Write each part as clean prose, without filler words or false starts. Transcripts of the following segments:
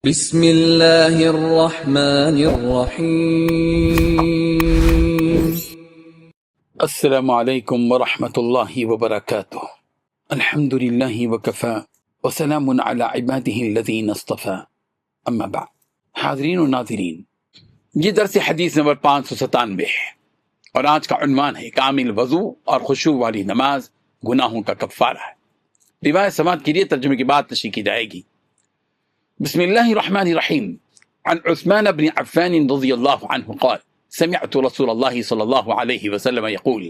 بسم اللہ الرحمن الرحیم۔ السلام علیکم ورحمۃ اللہ وبرکاتہ۔ الحمد للہ وکفی وسلام علی عبادہ الذین اصطفی، اما بعد۔ حاضرین و ناظرین، یہ درس حدیث نمبر 597 ہے اور آج کا عنوان ہے کامل وضو اور خشوع والی نماز گناہوں کا کفارہ ہے۔ روایت سماعت کے لیے ترجمے کے بعد تشریح کی جائے گی۔ بسم اللہ الرحمن الرحیم۔ عن عثمان بن عفان رضی اللہ عنہ قال سمعت رسول اللہ صلی اللہ علیہ وسلم يقول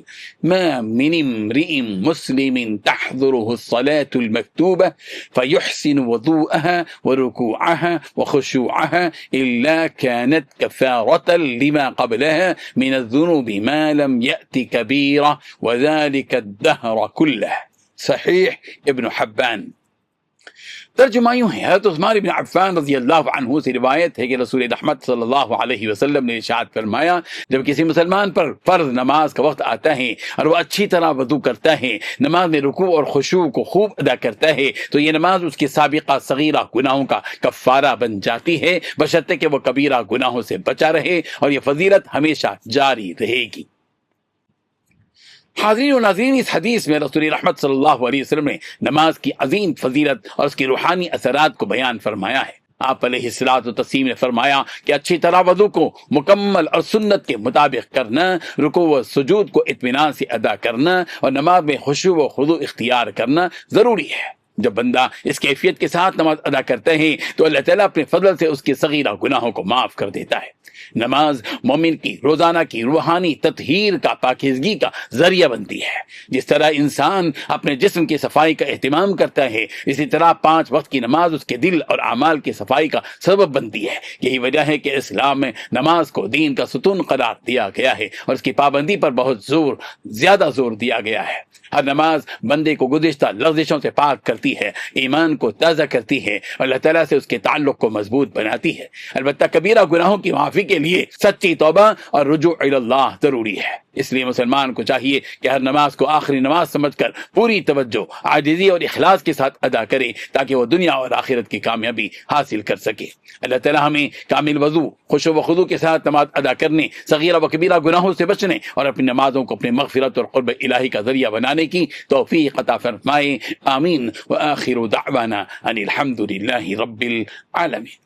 ما من امرئ مسلم تحضره الصلاة المكتوبة فيحسن وضوءها وركوعها وخشوعها إلا كانت كفارة لما قبلها من الذنوب ما لم يأت كبيرة وذلك الدهر كله۔ صحیح ابن حبان۔ ترجمہ یوں ہے، حضرت عثمان بن عفان رضی اللہ عنہ سے روایت ہے کہ رسول رحمت صلی اللہ علیہ وسلم نے ارشاد فرمایا، جب کسی مسلمان پر فرض نماز کا وقت آتا ہے اور وہ اچھی طرح وضو کرتا ہے، نماز میں رکوع اور خشوع کو خوب ادا کرتا ہے، تو یہ نماز اس کے سابقہ صغیرہ گناہوں کا کفارہ بن جاتی ہے، بشرطے کہ وہ کبیرہ گناہوں سے بچا رہے، اور یہ فضیلت ہمیشہ جاری رہے گی۔ حاضرین و ناظرین، اس حدیث میں رسول رحمت صلی اللہ علیہ وسلم نے نماز کی عظیم فضیلت اور اس کی روحانی اثرات کو بیان فرمایا ہے۔ آپ علیہ الصلوۃ والتسلیم نے فرمایا کہ اچھی طرح وضو کو مکمل اور سنت کے مطابق کرنا، رکوع و سجود کو اطمینان سے ادا کرنا اور نماز میں خشوع و خضوع اختیار کرنا ضروری ہے۔ جب بندہ اس کیفیت کے ساتھ نماز ادا کرتا ہے تو اللہ تعالیٰ اپنے فضل سے اس کے صغیرہ گناہوں کو معاف کر دیتا ہے۔ نماز مومن کی روزانہ کی روحانی تطہیر کا، پاکیزگی کا ذریعہ بنتی ہے۔ جس طرح انسان اپنے جسم کی صفائی کا اہتمام کرتا ہے، اسی طرح 5 وقت کی نماز اس کے دل اور اعمال کی صفائی کا سبب بنتی ہے۔ یہی وجہ ہے کہ اسلام میں نماز کو دین کا ستون قرار دیا گیا ہے اور اس کی پابندی پر بہت زیادہ زور دیا گیا ہے۔ ہر نماز بندے کو گزشتہ لغزشوں سے پاک کرتی ہے، ایمان کو تازہ کرتی ہے اور اللہ تعالیٰ سے اس کے تعلق کو مضبوط بناتی ہے۔ البتہ کبیرہ گناہوں کی معافی کے لیے سچی توبہ اور رجوع الی اللہ ضروری ہے۔ اس لیے مسلمان کو چاہیے کہ ہر نماز کو آخری نماز سمجھ کر پوری توجہ، عاجزی اور اخلاص کے ساتھ ادا کرے تاکہ وہ دنیا اور آخرت کی کامیابی حاصل کر سکے۔ اللہ تعالیٰ ہمیں کامل وضو، خشوع و خضوع کے ساتھ نماز ادا کرنے، صغیرہ و کبیرہ گناہوں سے بچنے اور اپنی نمازوں کو اپنے مغفرت اور قرب الہی کا ذریعہ بنانے کی توفیق عطا فرمائے۔ آمین۔ وآخر دعوانا ان الحمد للہ رب العالمین۔